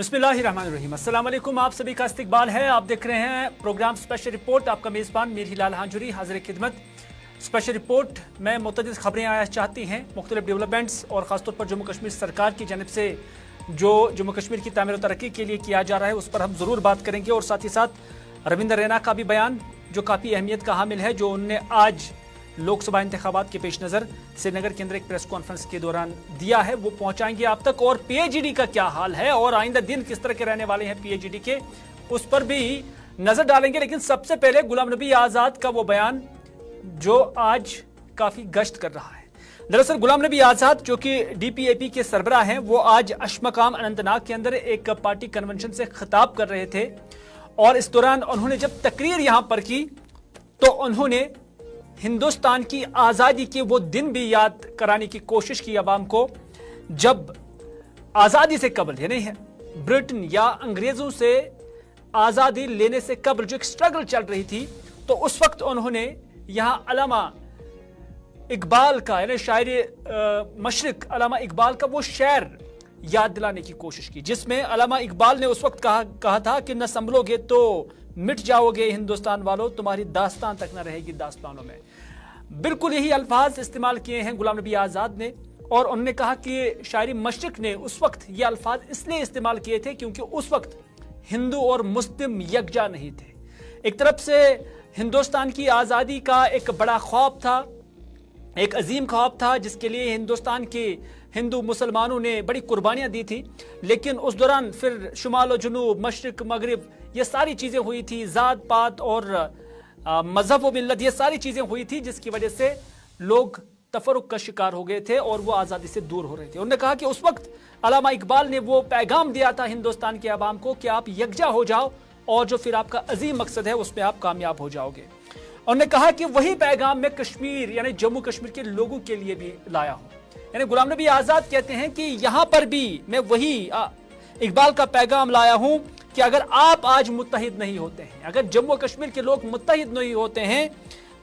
बिस्मिल्लाहिर्रहमानिर्रहीम। अस्सलाम वालेकुम, आप सभी का इस्तकबाल है। आप देख रहे हैं प्रोग्राम स्पेशल रिपोर्ट। आपका मेज़बान मीर हिलाल हांजुरी हाजिर खिदमत। स्पेशल रिपोर्ट में मुतअद्दिद खबरें आया चाहती हैं, मुख्तलिफ डेवलपमेंट्स और ख़ासतौर पर जम्मू कश्मीर सरकार की जानिब से जो जम्मू कश्मीर की तामीर और तरक्की के लिए किया जा रहा है उस पर हम ज़रूर बात करेंगे। और साथ ही साथ रविंदर रैना का भी बयान जो काफ़ी अहमियत का हामिल है, जो उनने आज लोकसभा इंतखाबात के पेश नज़र श्रीनगर के अंदर एक प्रेस कॉन्फ्रेंस के दौरान दिया है, वो पहुंचाएंगे आप तक। और पीएचईडी का क्या हाल है और आइंदा दिन किस तरह के रहने वाले हैं पीएचईडी के, उस पर भी नजर डालेंगे। लेकिन सबसे पहले गुलाम नबी आज़ाद का वो बयान जो आज काफी गश्त कर रहा है। दरअसल गुलाम नबी आज़ाद जो कि डीपीएपी के सरबराह हैं, वो आज अशमकाम अनंतनाग के अंदर एक पार्टी कन्वेंशन से खिताब कर रहे थे। और इस दौरान उन्होंने जब तकरीर यहां पर की तो उन्होंने हिंदुस्तान की आज़ादी के वो दिन भी याद कराने की कोशिश की अवाम को, जब आज़ादी से कबल यानी ब्रिटेन या अंग्रेज़ों से आज़ादी लेने से कबल जो एक स्ट्रगल चल रही थी, तो उस वक्त उन्होंने यहां अल्लामा इकबाल का यानी शायर मशरिक अल्लामा इकबाल का वो शेर याद दिलाने की कोशिश की, जिसमें अल्लामा इकबाल ने उस वक्त कहा था कि न संभलोगे तो मिट जाओगे हिंदुस्तान वालों, तुम्हारी दास्तान तक न रहेगी दास्तानों में। बिल्कुल यही अल्फाज इस्तेमाल किए हैं गुलाम नबी आज़ाद ने। और उन्होंने कहा कि शायरी मशरिक ने उस वक्त ये अल्फाज इसलिए इस्तेमाल किए थे क्योंकि उस वक्त हिंदू और मुस्लिम यकजा नहीं थे। एक तरफ से हिंदुस्तान की आज़ादी का एक बड़ा ख्वाब था, एक अजीम ख्वाब था, जिसके लिए हिंदुस्तान के हिंदू मुसलमानों ने बड़ी कुर्बानियां दी थी। लेकिन उस दौरान फिर शुमाल और जुनूब, मशरिक मगरिब, ये सारी चीज़ें हुई थी, ज़ात पात और मजहब व मिल्लत, ये सारी चीज़ें हुई थी, जिसकी वजह से लोग तफरुक का शिकार हो गए थे और वो आज़ादी से दूर हो रहे थे। उन्होंने कहा कि उस वक्त अल्लामा इकबाल ने वो पैगाम दिया था हिंदुस्तान के अवाम को कि आप यकजा हो जाओ और जो फिर आपका अजीम मकसद है उसमें आप कामयाब हो जाओगे। उन्होंने कहा कि वही पैगाम मैं कश्मीर यानी जम्मू कश्मीर के लोगों के लिए भी लाया हूँ। यानी गुलाम नबी आज़ाद कहते हैं कि यहां पर भी मैं वही इकबाल का पैगाम लाया हूं कि अगर आप आज मुत्तहिद नहीं होते हैं, अगर जम्मू कश्मीर के लोग मुत्तहिद नहीं होते हैं,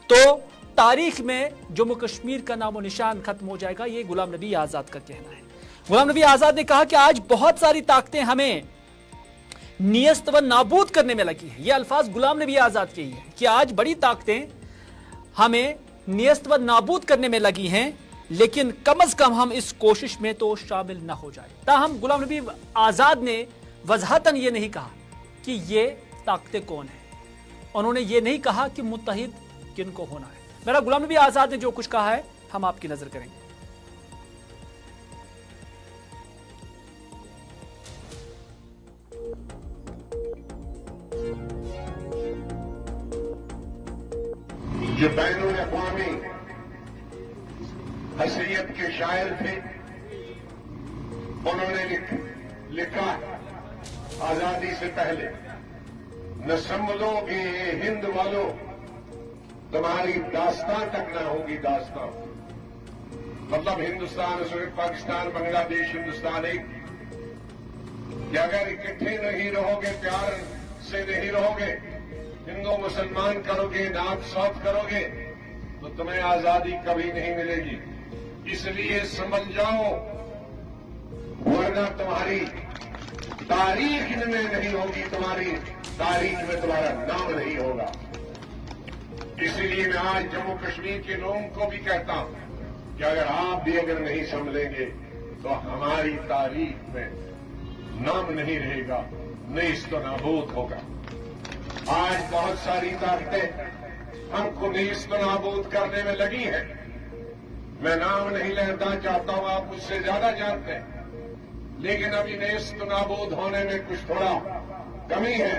तो तारीख में जम्मू कश्मीर का नामो निशान खत्म हो जाएगा। ये गुलाम नबी आज़ाद का कहना है। गुलाम नबी आज़ाद ने कहा कि आज बहुत सारी ताकतें हमें नियस्त व नाबूद करने में लगी है। ये अल्फाज गुलाम नबी आज़ाद के ही है कि आज बड़ी ताकतें हमें नियस्त व नाबूद करने में लगी हैं, लेकिन कम अज कम हम इस कोशिश में तो शामिल न हो जाए। ताहम गुलाम नबी आज़ाद ने वजहतन ये नहीं कहा कि ये ताकतें कौन है। उन्होंने ये नहीं कहा कि मुत्तहिद किनको होना है। मेरा गुलाम नबी आज़ाद ने जो कुछ कहा है हम आपकी नजर करेंगे। जो बैनुल अक़वामी हसीयत के शायर थे, उन्होंने लिखा आजादी से पहले, न संभलोगे हिंद वालों, तुम्हारी दास्तान तक न होगी दास्तान। मतलब हिंदुस्तान और पाकिस्तान, बांग्लादेश, हिंदुस्तान एक, कि अगर इकट्ठे नहीं रहोगे, प्यार से नहीं रहोगे, हिंदू मुसलमान करोगे, नात सौत करोगे, तो तुम्हें आजादी कभी नहीं मिलेगी। इसलिए समझ जाओ, वरना तुम्हारी तारीख में नहीं होगी, तुम्हारी तारीख में तुम्हारा नाम नहीं होगा। इसीलिए मैं आज जम्मू कश्मीर के लोगों को भी कहता हूं कि अगर आप भी अगर नहीं समझेंगे तो हमारी तारीख में नाम नहीं रहेगा, नेस्त नाबूद होगा। आज बहुत सारी ताकतें हमको नेस्त नाबूद करने में लगी हैं। मैं नाम नहीं लेना चाहता हूं, आप मुझसे ज्यादा जानते हैं, लेकिन अभी नेस्त नाबूद होने में कुछ थोड़ा कमी है।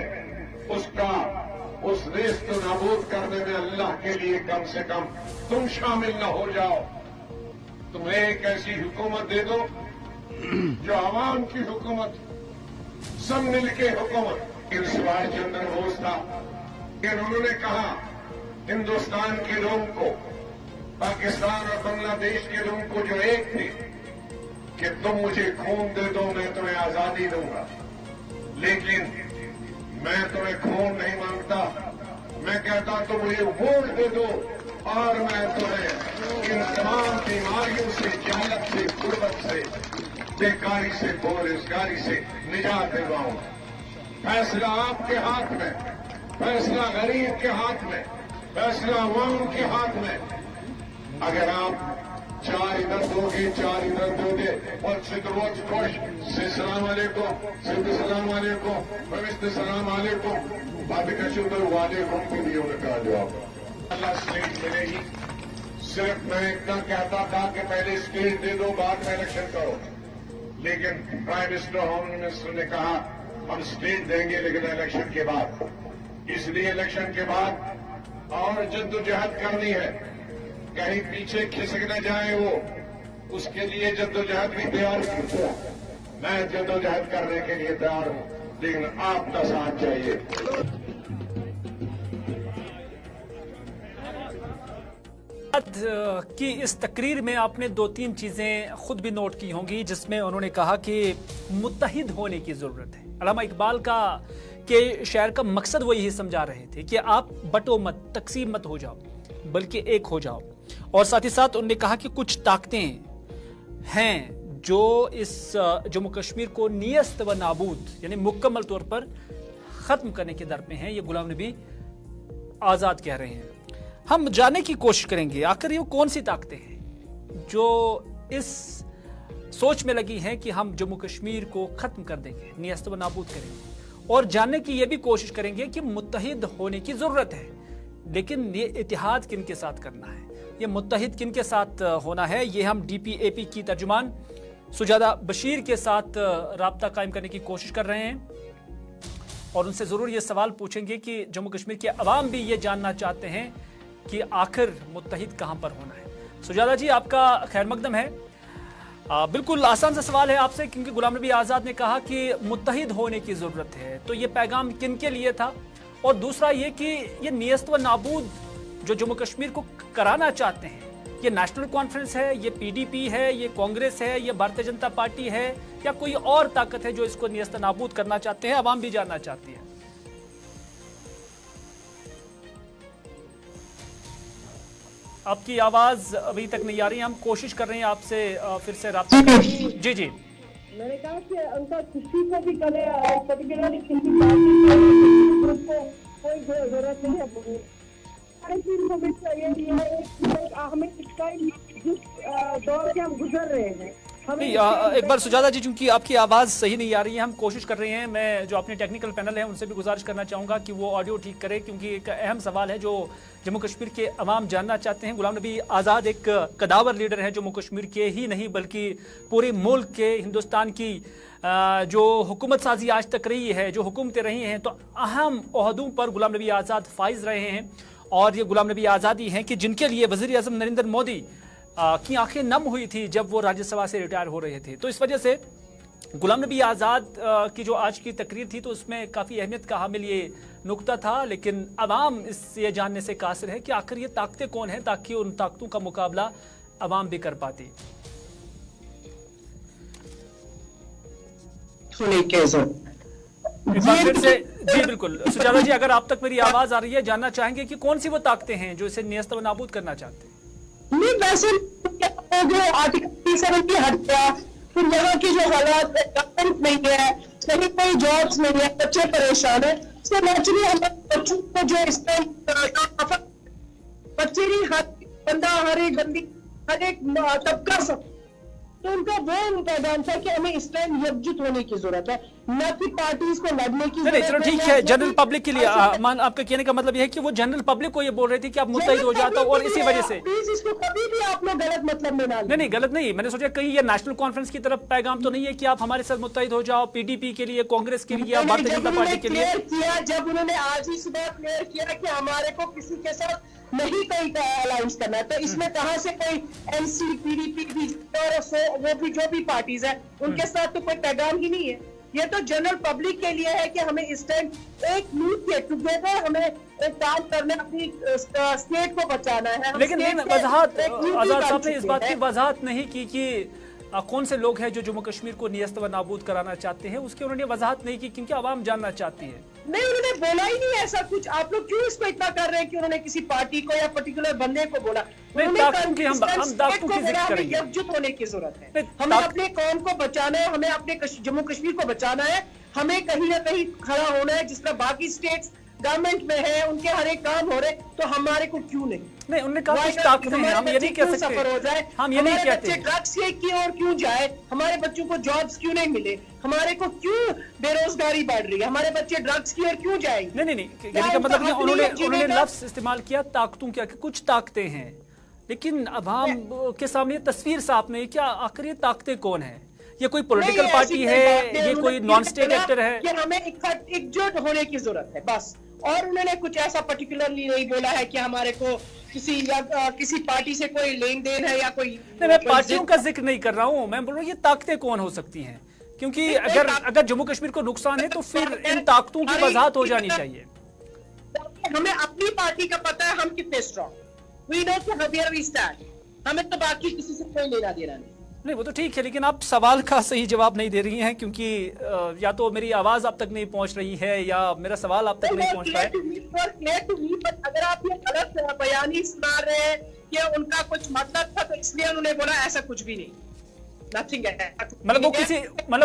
उस नेस्त नाबूद करने में अल्लाह के लिए कम से कम तुम शामिल न हो जाओ। तुम्हें एक ऐसी हुकूमत दे दो जो आवाम की हुकूमत, सब मिलके हुकूमत। सुभाष चंद्र बोस था कि उन्होंने कहा हिंदुस्तान के लोगों को, पाकिस्तान और बांग्लादेश के लोगों को जो एक थे, कि तुम मुझे खून दे दो, मैं तुम्हें आजादी दूंगा, लेकिन मैं तुम्हें खून नहीं मांगता। मैं कहता तुम मुझे वोट दे दो और मैं तुम्हें इन तमाम बीमारियों से, जहालत से, गुर्बत से बेकारी से, बेरोजगारी से निजात दिलवाऊंगा। फैसला आपके हाथ में, फैसला गरीब के हाथ में, फैसला अवाम के हाथ में। अगर आप 4 इधर दोगे, 4 इधर दोगे और सिद्धरोज खुश से सलाम अलैकुम, सिद्ध सलाम अलैकुम, पवित्र सलाम अलैकुम, बात का शुक्र वालेकुम के लिए उनका जवाब अल्लाह स्टेट मिलेगी। सिर्फ मैं इतना कहता था कि पहले स्टेट दे दो, बाद में इलेक्शन करो, लेकिन प्राइम मिनिस्टर, होम मिनिस्टर ने कहा हम स्टेट देंगे लेकिन इलेक्शन के बाद। इसलिए इलेक्शन के बाद और जद्दोजहद करनी है, कहीं पीछे खिसक न जाए वो, उसके लिए जद्दोजहद भी तैयार करते हैं। मैं जद्दोजहद करने के लिए तैयार हूं, लेकिन आपका साथ चाहिए। कि इस तकरीर में आपने 2-3 चीज़ें खुद भी नोट की होंगी, जिसमें उन्होंने कहा कि मुत्तहिद होने की ज़रूरत है। अल्लामा इकबाल का के शायर का मकसद वो यही समझा रहे थे कि आप बटो मत, तकसीम मत हो जाओ, बल्कि एक हो जाओ। और साथ ही साथ उन्होंने कहा कि कुछ ताकतें हैं जो इस जम्मू कश्मीर को नियस्त व नाबूद यानी मुकम्मल तौर पर ख़त्म करने के दर पे हैं। ये गुलाम नबी आज़ाद कह रहे हैं। हम जानने की कोशिश करेंगे आखिर ये कौन सी ताकतें हैं जो इस सोच में लगी हैं कि हम जम्मू कश्मीर को ख़त्म कर देंगे, नियस्त व नाबूद करेंगे। और जानने की ये भी कोशिश करेंगे कि मुत्तहिद होने की ज़रूरत है, लेकिन ये इतिहाद किन के साथ करना है, ये मुत्तहिद किन के साथ होना है, ये हम DPAP की तर्जुमान सुजादा बशीर के साथ राब्ता कायम करने की कोशिश कर रहे हैं। और उनसे ज़रूर ये सवाल पूछेंगे कि जम्मू कश्मीर के अवाम भी ये जानना चाहते हैं कि आखिर मुत्तहिद कहां पर होना है। सुजादा जी, आपका खैर मकदम है। बिल्कुल आसान सा सवाल है आपसे, क्योंकि गुलाम नबी आज़ाद ने कहा कि मुत्तहिद होने की ज़रूरत है, तो ये पैगाम किन के लिए था? और दूसरा ये कि ये नियस्त व नाबूद जो जम्मू कश्मीर को कराना चाहते हैं, ये नेशनल कॉन्फ्रेंस है, ये PDP है, ये कांग्रेस है, ये भारतीय जनता पार्टी है, या कोई और ताकत है जो इसको नियस्त नाबूद करना चाहते हैं? अवाम भी जानना चाहती है। आपकी आवाज अभी तक नहीं आ रही है, हम कोशिश कर रहे हैं आपसे फिर से राब्ता करने। जी जी, मैंने कहा कि उनका किसी को भी करे, पर्टिकुलरली किसी पार्टी को कोई जरूरत नहीं है। हमारे चीज को भी चाहिए, हमें इसका जिस दौर के हम गुजर रहे हैं। एक बार सुजाता जी, चूंकि आपकी आवाज़ सही नहीं आ रही है, हम कोशिश कर रहे हैं। मैं जो अपने टेक्निकल पैनल है उनसे भी गुजारिश करना चाहूँगा कि वो ऑडियो ठीक करे, क्योंकि एक अहम सवाल है जो जम्मू कश्मीर के अवाम जानना चाहते हैं। गुलाम नबी आज़ाद एक कदावर लीडर है जम्मू कश्मीर के ही नहीं बल्कि पूरे मुल्क के, हिंदुस्तान की जो हुकूमत साजी आज तक रही है, जो हुकूमतें रही हैं, तो अहम ओहदों पर गुलाम नबी आज़ाद फाइज रहे हैं। और ये गुलाम नबी आज़ादी हैं कि जिनके लिए वज़ीर आज़म नरेंद्र मोदी की आंखें नम हुई थी जब वो राज्यसभा से रिटायर हो रहे थे। तो इस वजह से गुलाम नबी आज़ाद की जो आज की तकरीर थी, तो उसमें काफ़ी अहमियत का हामिल ये नुक्ता था। लेकिन अवाम इस ये जानने से कासिर है कि आखिर ये ताकतें कौन हैं, ताकि उन ताकतों का मुकाबला अवाम भी कर पाती। जी बिल्कुल सुजाता जी, अगर आप तक मेरी आवाज आ रही है, जानना चाहेंगे कि कौन सी वो ताकतें हैं जो इसे नियस्त व नाबूद करना चाहते हैं? नहीं, वैसे जो आर्टिकल 37 की हट गया, फिर यहाँ की जो हालात नहीं है, कहीं कोई जॉब्स नहीं है, बच्चे परेशान है, तो नेचुरली हमें बच्चों को जो इस बच्चे ही हर बंदा, हर एक बंदी, हर एक तबका सब, तो उनका पैगाम था कि हमें इस टाइम एकजुट होने की जरूरत है, न कि पार्टीज को लड़ने की जरूरत है। चलो ठीक है, जनरल पब्लिक के लिए आपका कहने का मतलब यह है कि वो जनरल पब्लिक को ये बोल रहे थे कि आप मुत्तहिद हो जाता हो, और इसी वजह से प्लीज इसको कभी भी आप लोग गलत मतलब में ना लें। नहीं, गलत नहीं, मैंने सोचा कहीं ये नेशनल कॉन्फ्रेंस की तरफ पैगाम तो नहीं है कि आप हमारे साथ मुत्तहिद हो जाओ, PDP के लिए, कांग्रेस के लिए, भारतीय जनता पार्टी के लिए किया। जब उन्होंने आज ही सुबह क्लियर किया कि हमारे को किसी के साथ नहीं कोई अलाउंस करना, तो इसमें कहां से कोई NC, PDP और वो भी जो भी पार्टीज है उनके साथ तो कोई पैगाम ही नहीं है। ये तो जनरल पब्लिक के लिए है कि हमें इस टाइम एक मिल के टुगेदर हमें एक काम करना, अपनी स्टेट को बचाना है। लेकिन वजाहत आजाद साहब ने इस बात की वजाहत नहीं की कि कौन से लोग हैं जो जम्मू कश्मीर को नियस्त व नाबूद कराना चाहते हैं, उसकी उन्होंने वजाहत नहीं की, क्योंकि आवाम जानना चाहती है। नहीं, उन्होंने बोला ही नहीं ऐसा कुछ। आप लोग क्यों इसको इतना कर रहे हैं कि उन्होंने किसी पार्टी को या पर्टिकुलर बंदे को बोला? हम दागतों की जिक्र करेंगे। एकजुट होने की जरूरत है। हमें अपने कौम को बचाना है, हमें अपने जम्मू कश्मीर को बचाना है, हमें कहीं ना कहीं खड़ा होना है। जिस तरह बाकी स्टेट्स गवर्नमेंट में है, उनके हर एक काम हो रहे, तो हमारे को क्यों नहीं? उन्होंने कहा कुछ ताकतें हैं, हम ये नहीं कह सकते, सफर हो जाए, हम ये नहीं कहते। बच्चे ड्रग्स की ओर क्यों जाए, हमारे बच्चों को जॉब्स क्यों नहीं मिले, हमारे को क्यों बेरोजगारी बढ़ रही है, हमारे बच्चे ड्रग्स की ओर क्यों जाएंगे? नहीं, कहने का मतलब उन्होंने लफ्ज इस्तेमाल किया ताकतों क्या, कुछ ताकतें हैं, लेकिन अवाम के सामने तस्वीर साफ नहीं। क्या आखिर ये ताकतें कौन है? ये कोई पॉलिटिकल पार्टी है, ये कोई नॉन स्टेट एक्टर है? कि हमें एकजुट होने की जरूरत है बस। और उन्होंने कुछ ऐसा पर्टिकुलरली नहीं बोला है कि हमारे को किसी पार्टी से कोई लेन देन है या कोई। नहीं, मैं पार्टियों का जिक्र नहीं कर रहा हूँ, मैं बोल रहा हूँ ये ताकतें कौन हो सकती हैं, क्योंकि अगर जम्मू कश्मीर को नुकसान है तो फिर इन ताकतों की वजाहत हो जानी चाहिए। हमें अपनी पार्टी का पता है हम कितने strong, we know where we stand, हमें तो बाकी किसी से कोई लेना देना नहीं। वो तो ठीक है, लेकिन आप सवाल का सही जवाब नहीं दे रही हैं, क्योंकि या तो मेरी आवाज आप तक नहीं पहुंच रही है या मेरा सवाल आप तक नहीं पहुंच रहा है। अगर आप ये गलत बयानी सुना रहे हैं कि उनका कुछ मतलब था, तो इसलिए उन्होंने बोला, ऐसा कुछ भी नहीं, नथिंग है। मतलब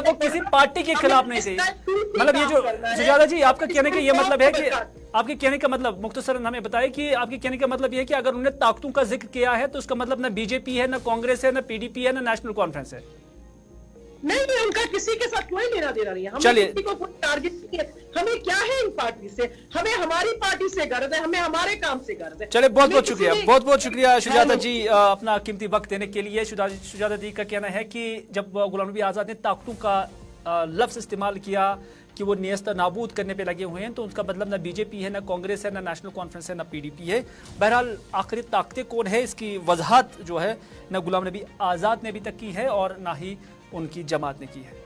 वो किसी पार्टी के खिलाफ नहीं थी। मतलब ये जो सुजाता जी आपका कहने का ये मतलब है कि आपके कहने का मतलब मुख्तसरन हमें बताए कि आपके कहने का मतलब ये है कि अगर उन्होंने ताकतों का जिक्र किया है तो उसका मतलब ना बीजेपी है, ना कांग्रेस है, ना पीडीपी है, ना नेशनल कॉन्फ्रेंस है। नहीं, उनका किसी के साथ कोई लेना देना नहीं है। चलिए, किसी को कोई टारगेट नहीं है। हमें क्या है इन पार्टी से? हमें हमारी पार्टी से गर्ज है, हमें हमारे काम से गर्ज है। चलिए, बहुत बहुत शुक्रिया सुजाता जी अपना कीमती वक्त देने के लिए। सुजाता जी का कहना है कि जब गुलाम नबी आजाद ने ताकतों का लफ्ज इस्तेमाल किया कि वो नियस्त नाबूद करने पे लगे हुए हैं, तो उनका मतलब ना बीजेपी है, ना कांग्रेस है, ना नेशनल कॉन्फ्रेंस है, ना पीडीपी है। बहरहाल आखिरी ताकतें कौन है, इसकी वजाहत जो है ना गुलाम नबी आजाद ने अभी तक की है और ना ही उनकी जमात ने की है।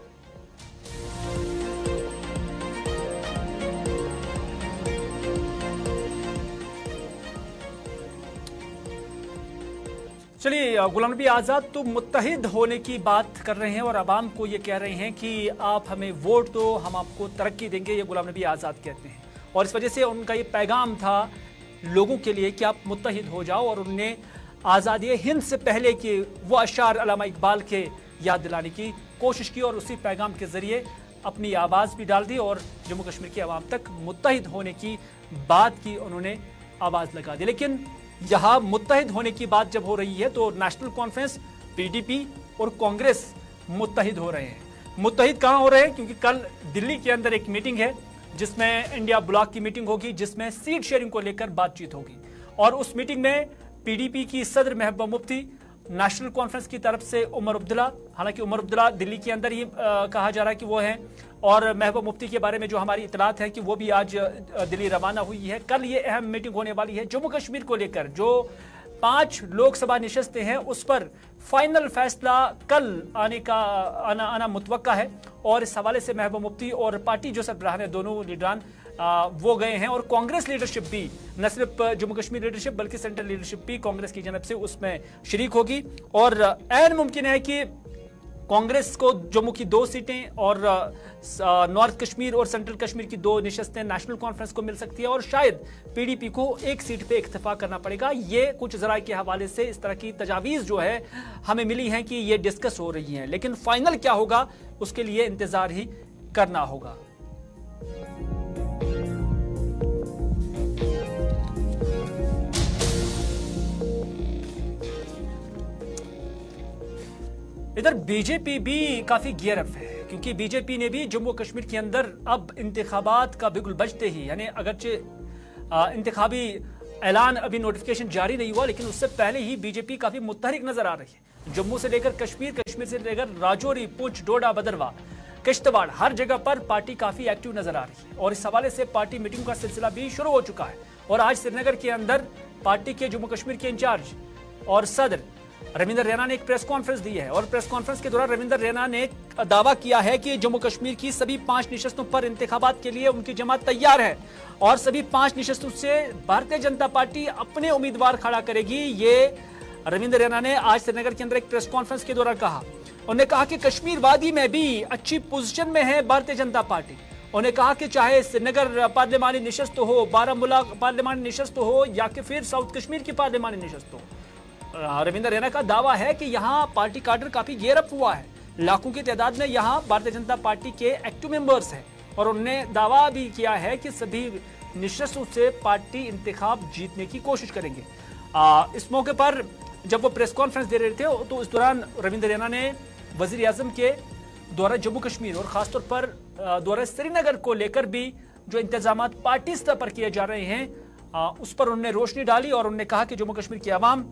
चलिए, गुलाम नबी आजाद तो मुत्तहिद होने की बात कर रहे हैं और अवाम को ये कह रहे हैं कि आप हमें वोट दो, हम आपको तरक्की देंगे, ये गुलाम नबी आजाद कहते हैं। और इस वजह से उनका ये पैगाम था लोगों के लिए कि आप मुत्तहिद हो जाओ, और उन्होंने आज़ादी हिंद से पहले के वो अशार अल्लामा इकबाल के याद दिलाने की कोशिश की और उसी पैगाम के जरिए अपनी आवाज़ भी डाल दी और जम्मू कश्मीर की आवाम तक मुत्तहिद होने की बात की उन्होंने आवाज़ लगा दी। लेकिन यहाँ मुत्तहिद होने की बात जब हो रही है तो नेशनल कॉन्फ्रेंस, पीडीपी और कांग्रेस मुत्तहिद हो रहे हैं। मुत्तहिद कहाँ हो रहे हैं? क्योंकि कल दिल्ली के अंदर एक मीटिंग है जिसमें इंडिया ब्लॉक की मीटिंग होगी, जिसमें सीट शेयरिंग को लेकर बातचीत होगी। और उस मीटिंग में पीडीपी की सदर महबूबा मुफ्ती, नेशनल कॉन्फ्रेंस की तरफ से उमर अब्दुल्ला, हालांकि उमर अब्दुल्ला दिल्ली के अंदर ही कहा जा रहा है कि वो हैं, और महबूबा मुफ्ती के बारे में जो हमारी इतलात है कि वो भी आज दिल्ली रवाना हुई है। कल ये अहम मीटिंग होने वाली है जम्मू कश्मीर को लेकर। जो 5 लोकसभा निशस्तें हैं उस पर फाइनल फैसला कल आना मुतवक्का है, और इस हवाले से महबूबा मुफ्ती और पार्टी जो सरबराह हैं, दोनों लीडरान वो गए हैं, और कांग्रेस लीडरशिप भी, न सिर्फ जम्मू कश्मीर लीडरशिप बल्कि सेंट्रल लीडरशिप भी कांग्रेस की जानब से उसमें शरीक होगी। और ऐन मुमकिन है कि कांग्रेस को जम्मू की 2 सीटें और नॉर्थ कश्मीर और सेंट्रल कश्मीर की 2 निशस्तें नेशनल कॉन्फ्रेंस को मिल सकती है, और शायद पीडीपी को 1 सीट पे इक्तफा करना पड़ेगा। ये कुछ जराए के हवाले से इस तरह की तजावीज़ जो है हमें मिली हैं कि ये डिस्कस हो रही हैं, लेकिन फाइनल क्या होगा उसके लिए इंतजार ही करना होगा। इधर बीजेपी भी काफी गियर अप है, क्योंकि बीजेपी ने भी जम्मू कश्मीर के अंदर अब इंतखाबात का बिगुल बजते ही, यानी अगरचे इंतखाबी ऐलान अभी नोटिफिकेशन जारी नहीं हुआ, लेकिन उससे पहले ही बीजेपी काफी मुतहरिक नजर आ रही है। जम्मू से लेकर कश्मीर, कश्मीर से लेकर राजौरी, पुंछ, डोडा, भदरवा, किश्तवाड़, हर जगह पर पार्टी काफी एक्टिव नजर आ रही है। और इस हवाले से पार्टी मीटिंग का सिलसिला भी शुरू हो चुका है। और आज श्रीनगर के अंदर पार्टी के जम्मू कश्मीर के इंचार्ज और सदर रविंदर रैना ने एक प्रेस कॉन्फ्रेंस दी है, और प्रेस कॉन्फ्रेंस के दौरान रविंदर रैना ने दावा किया है कि जम्मू कश्मीर की सभी 5 निशस्तों पर इंतखाबात के लिए उनकी जमात तैयार है, और सभी 5 निशस्तों से भारतीय जनता पार्टी अपने उम्मीदवार खड़ा करेगी। ये रविंदर रैना ने आज श्रीनगर के अंदर एक प्रेस कॉन्फ्रेंस के दौरान कहा। उन्होंने कहा कि कश्मीर वादी में भी अच्छी पोजीशन में है भारतीय जनता पार्टी। उन्होंने कहा कि चाहे श्रीनगर पार्लिमानी नशस्त हो, बारामूला पार्लिमानी नशस्त हो या कि फिर साउथ कश्मीर की पार्लिमानी नशस्त हो, रविंद्र रैना का दावा है कि यहाँ पार्टी काडर काफी गेयरअप हुआ है। लाखों की तादाद में यहाँ भारतीय जनता पार्टी के एक्टिव मेंबर्स हैं और उन्होंने दावा भी किया है कि सभी निश्चित रूप से पार्टी इंतखाब जीतने की कोशिश करेंगे। इस मौके पर जब वो प्रेस कॉन्फ्रेंस दे रहे थे तो इस दौरान रविंद्र रैना ने वजीर आजम के दौरा जम्मू कश्मीर और खासतौर पर दौरा श्रीनगर को लेकर भी जो इंतजाम पार्टी स्तर पर किए जा रहे हैं उस पर उन्होंने रोशनी डाली और उन्होंने कहा कि जम्मू कश्मीर की आवाम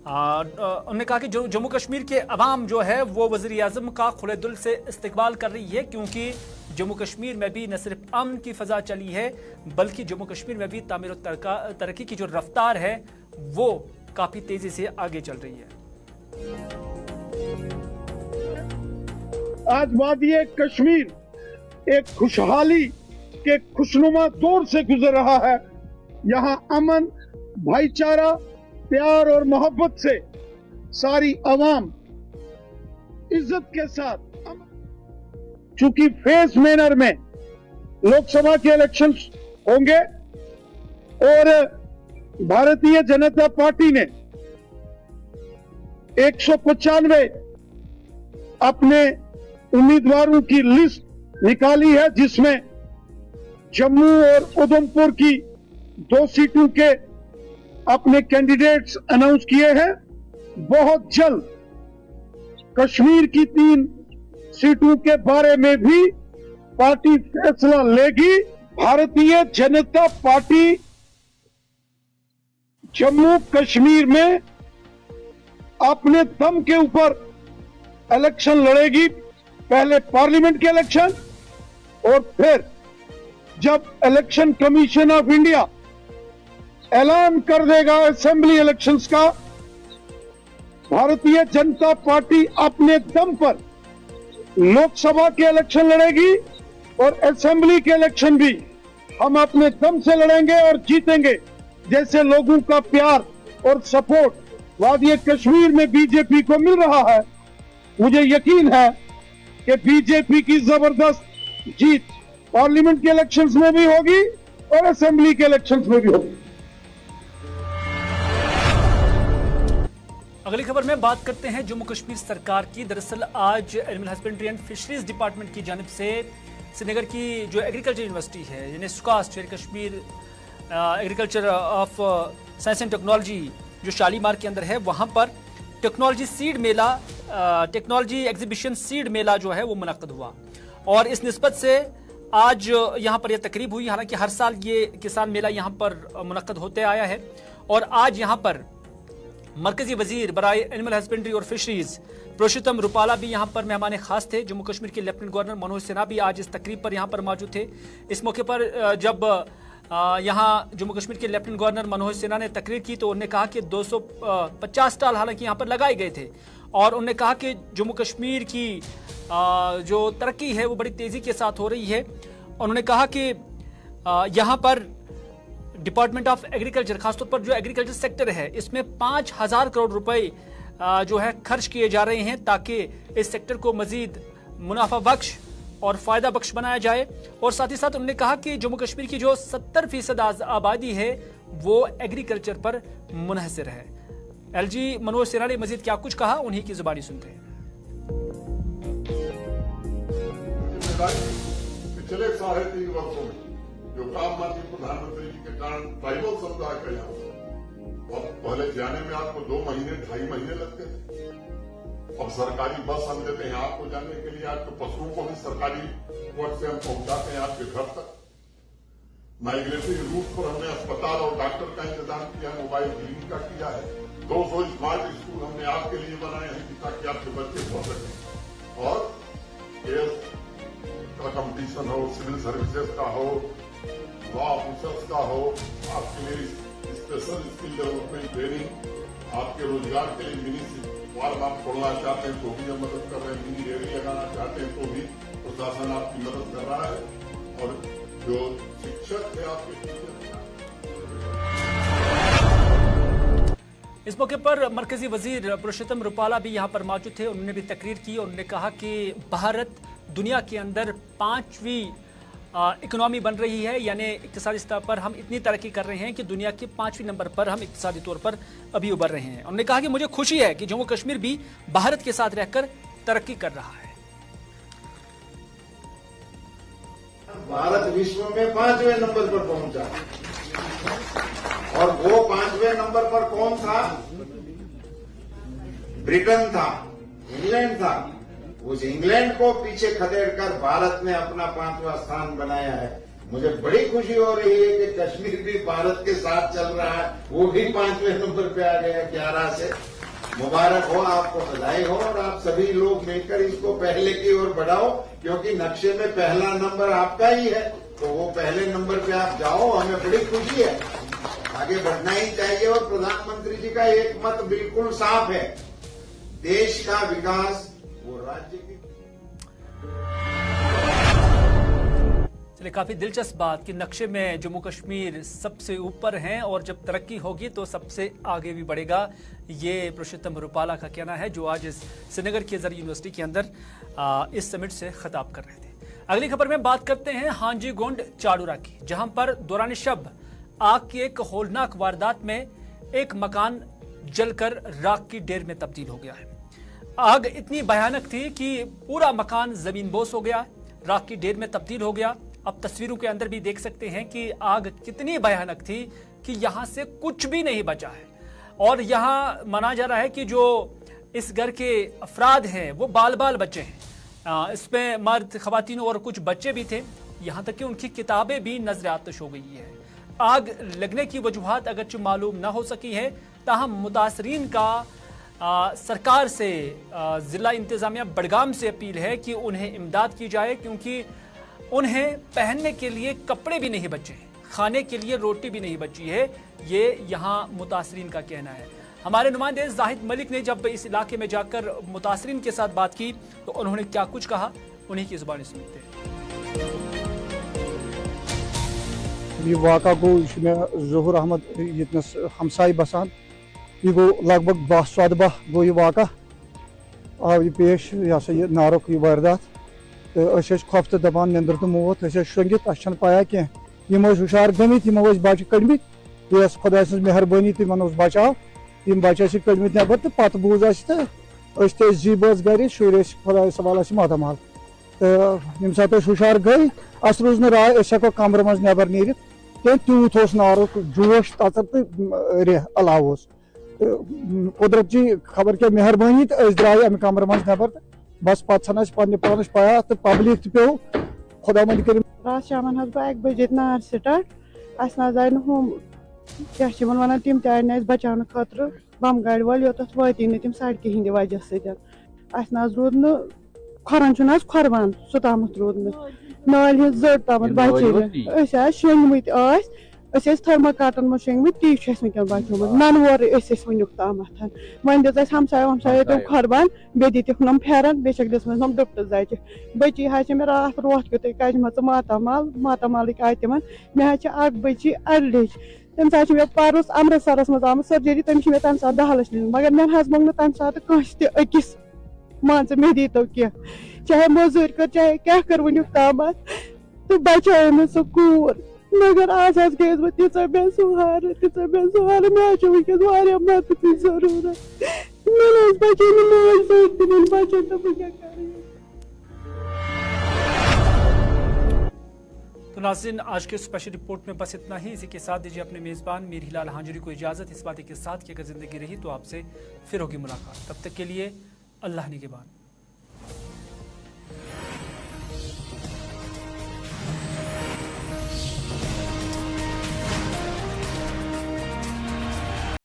उन्होंने कहा कि जो जम्मू कश्मीर के अवाम जो है वो वजीर आजम का खुले दिल से इस्तकबाल कर रही है, क्योंकि जम्मू कश्मीर में भी न सिर्फ अमन की फजा चली है बल्कि जम्मू कश्मीर में भी तामीर और तरक्की की जो रफ्तार है वो काफी तेजी से आगे चल रही है। आज वादी कश्मीर एक खुशहाली के खुशनुमा दौर से गुजर रहा है। यहाँ अमन, भाईचारा, प्यार और मोहब्बत से सारी अवाम इज्जत के साथ, चूंकि फेज मैनर में लोकसभा के इलेक्शंस होंगे और भारतीय जनता पार्टी ने 195 अपने उम्मीदवारों की लिस्ट निकाली है, जिसमें जम्मू और उधमपुर की 2 सीटों के अपने कैंडिडेट्स अनाउंस किए हैं। बहुत जल्द कश्मीर की 3 सीटों के बारे में भी पार्टी फैसला लेगी। भारतीय जनता पार्टी जम्मू कश्मीर में अपने दम के ऊपर इलेक्शन लड़ेगी, पहले पार्लियामेंट के इलेक्शन और फिर जब इलेक्शन कमीशन ऑफ इंडिया ऐलान कर देगा असेंबली इलेक्शंस का, भारतीय जनता पार्टी अपने दम पर लोकसभा के इलेक्शन लड़ेगी और असेंबली के इलेक्शन भी हम अपने दम से लड़ेंगे और जीतेंगे। जैसे लोगों का प्यार और सपोर्ट वादी कश्मीर में बीजेपी को मिल रहा है, मुझे यकीन है कि बीजेपी की जबरदस्त जीत पार्लियामेंट के इलेक्शंस में भी होगी और असेंबली के इलेक्शंस में भी होगी। अगली खबर में बात करते हैं जम्मू कश्मीर सरकार की। दरअसल आज animal husbandry and fisheries department की जानिब से श्रीनगर की जो एग्रीकल्चर यूनिवर्सिटी है, यानी सुकास शेर Kashmir agriculture of science and technology जो शालीमार के अंदर है, वहां पर टेक्नोलॉजी सीड मेला, टेक्नोलॉजी एग्जीबिशन सीड मेला जो है वो मुनक्कद हुआ और इस निस्बत से आज यहाँ पर यह तकरीब हुई। हालांकि हर साल ये किसान मेला यहाँ पर मुनक्कद होते आया है और आज यहाँ पर मरकजी वजीर बराए एनिमल हस्बेंड्री और फिशरीज पुरुषोत्तम रूपाला भी यहाँ पर मेहमान खास थे। जम्मू कश्मीर के लेफ्टिनेंट गवर्नर मनोज सिन्हा भी आज इस तकरीब पर यहाँ पर मौजूद थे। इस मौके पर जब यहाँ जम्मू कश्मीर के लेफ्टिनेंट गवर्नर मनोज सिन्हा ने तकरीर की तो उन्होंने कहा कि 250 स्टॉल हालांकि यहाँ पर लगाए गए थे और उन्होंने कहा कि जम्मू कश्मीर की जो तरक्की है वो बड़ी तेजी के साथ हो रही है। उन्होंने कहा कि यहाँ पर डिपार्टमेंट ऑफ एग्रीकल्चर, खासतौर पर जो एग्रीकल्चर सेक्टर है, इसमें 5,000 करोड़ रुपए जो है खर्च किए जा रहे हैं ताकि इस सेक्टर को मजीद मुनाफा बख्श और फायदा बख्श बनाया जाए। और साथ ही साथ उन्होंने कहा कि जम्मू कश्मीर की जो 70% आबादी है वो एग्रीकल्चर पर मुनहसर है। एलजी मनोज सिन्हा ने मजीद क्या कुछ कहा, उन्हीं की जुबानी सुनते हैं। पिछले 3.5 वर्षों में जो काम माननीय प्रधानमंत्री जी के कारण ट्राइबल समुदाय का यहाँ और पहले जाने में आपको 2 महीने 2.5 महीने लगते थे। अब सरकारी बस हम देते हैं आपको जाने के लिए, आपके पशुओं को भी सरकारी वर्ग से हम पहुंचाते हैं आपके घर तक। माइग्रेटरी रूट पर हमने अस्पताल और डॉक्टर का इंतजाम किया, मोबाइल क्लिनिक का किया है। 200 स्मार्ट स्कूल हमने आपके लिए बनाए हैं ताकि आपके बच्चे पढ़ सकें। और केस का कंपटीशन हो, सिविल सर्विसेज का हो, लॉ ऑफिसर्स का हो, आपके लिए स्पेशल स्किल डेवलपमेंट ट्रेनिंग, आपके रोजगार के लिए मिनी फार्म आप खोलना चाहते हैं तो भी हम मदद कर रहे हैं, मिनी डेयरी लगाना चाहते हैं तो भी प्रशासन आपकी मदद कर रहा है। और जो शिक्षक है आपके इस मौके पर मरकजी वजीर पुरुषोत्तम रुपाला भी यहाँ पर मौजूद थे। उन्होंने भी तकरीर की और उन्होंने कहा कि भारत दुनिया के अंदर 5वीं इकोनॉमी बन रही है, यानी इक्तिसादी स्तर पर हम इतनी तरक्की कर रहे हैं कि दुनिया के 5वें नंबर पर हम इक्तिसादी तौर पर अभी उभर रहे हैं। उन्होंने कहा कि मुझे खुशी है कि जम्मू कश्मीर भी भारत के साथ रहकर तरक्की कर रहा है। भारत विश्व में 5वें नंबर पर पहुंचा और वो 5वें नंबर पर कौन था? ब्रिटेन था, इंग्लैंड था। उस इंग्लैंड को पीछे खदेड़कर भारत ने अपना 5वां स्थान बनाया है। मुझे बड़ी खुशी हो रही है कि कश्मीर भी भारत के साथ चल रहा है, वो भी 5वें नंबर पे आ गया 11 से। मुबारक हो, आपको बधाई हो और आप सभी लोग मिलकर इसको पहले की ओर बढ़ाओ, क्योंकि नक्शे में पहला नंबर आपका ही है, तो वो पहले नंबर पे आप जाओ। हमें बड़ी खुशी है, आगे बढ़ना ही चाहिए। और प्रधानमंत्री जी का एक मत बिल्कुल साफ है, देश का विकास वो राज्य की। चलिए, काफी दिलचस्प बात कि नक्शे में जम्मू कश्मीर सबसे ऊपर हैं और जब तरक्की होगी तो सबसे आगे भी बढ़ेगा। ये पुरुषोत्तम रुपाला का कहना है, जो आज श्रीनगर की अजहर यूनिवर्सिटी के अंदर इस समिट से खिताब कर रहे थे। अगली खबर में बात करते हैं हांजी गोंड चाड़ूरा की, जहां पर दौरान शब आग की एक होलनाक वारदात में एक मकान जलकर राख की ढेर में तब्दील हो गया है। आग इतनी भयानक थी कि पूरा मकान जमीनबोस हो गया, राख की ढेर में तब्दील हो गया। अब तस्वीरों के अंदर भी देख सकते हैं कि आग कितनी भयानक थी कि यहां से कुछ भी नहीं बचा है। और यहां माना जा रहा है कि जो इस घर के अफराद हैं वो बाल बाल बच्चे हैं। इसमें मर्द, खवातीन और कुछ बच्चे भी थे। यहां तक कि उनकी किताबें भी नजर आतिश हो गई है। आग लगने की वजूहात अगरचे मालूम न हो सकी है, ताहम मुतासरीन का सरकार से, जिला इंतजामिया बडगाम से अपील है कि उन्हें इमदाद की जाए, क्योंकि उन्हें पहनने के लिए कपड़े भी नहीं बचे हैं, खाने के लिए रोटी भी नहीं बची है। ये यहाँ मुतासरीन का कहना है। हमारे नुमाइंदे जाहिद मलिक ने जब इस इलाके में जाकर मुतासरीन के साथ बात की तो उन्होंने क्या कुछ कहा, उन्हीं की जुबानी सुनते हैं। ये वाक़ा गो ज़हूर अहमद यतनस हमसाई बसान, ये गो लगभग 12 गो ये वाक़ा आव ये पेश, यह सा ये नारुक ये वारदात। तो खौफ तो दपान नंदर तो मोत शंगित अन पाया कह यम हुशार गमित यमो बच्चे कड़मित ये खुदा सज मेहरबानी तिमन बचाव तम बच्चे कड़मित नबर तो पत बूज तो जी बस गर शुर खुदा सवाल मातामाल तो यम सात हुशार गई अस रोज राय हेको कमर मज नबर नीर कह तूत नारुक जोश तचर तो रेह अलाव कुदरत जी खबर क्या मेहरबानी तो द्राय अमे कमर मज नबर बस पे पे पानस पाया तो पब्लिक पे खुदा मंद कर रात शाम 1 बजे नार स्टार्ट अस आए हम क्या वन तम ते बचाने खतर बम गाड़ वाल योत वाती तम सड़क हंद वजह सत रोद खोरन खोरवान सो तम रोद नाल हज जड़ तम बचे शोंगमत थर्माकाटन मज शोंगमत ती वनकन बचोमुत ननवर वनुक तम वन दिस हमसाय वमसाय तम खोरवान बे दितम फेरन बे दिसम दुपट जचि बची मे रात रोथ कत कजम मातामाल आय तिमन मे 1 बची अरलिच तम सात मे परस अमृतसरस मज आम सर्जरी तम मे तम सात 10 लक्ष मगर मे मोंग तम सात कस अकिस मान मे दीतो कह चाहे मजूर कर चाहे क्या कर वनुक तम तो बचाए मे सो कूर मगर आज गई बह तीचा बेसुहार मे वनकस मदद जरूरत मे बचे मोज बचन तो बह क्या कर। तो नाज़रीन, आज के स्पेशल रिपोर्ट में बस इतना ही। इसी के साथ दीजिए अपने मेज़बान मीर हिलाल हांजुरी को इजाज़त, इस बात के साथ कि अगर ज़िंदगी रही तो आपसे फिर होगी मुलाकात। तब तक के लिए अल्लाह निगहबान।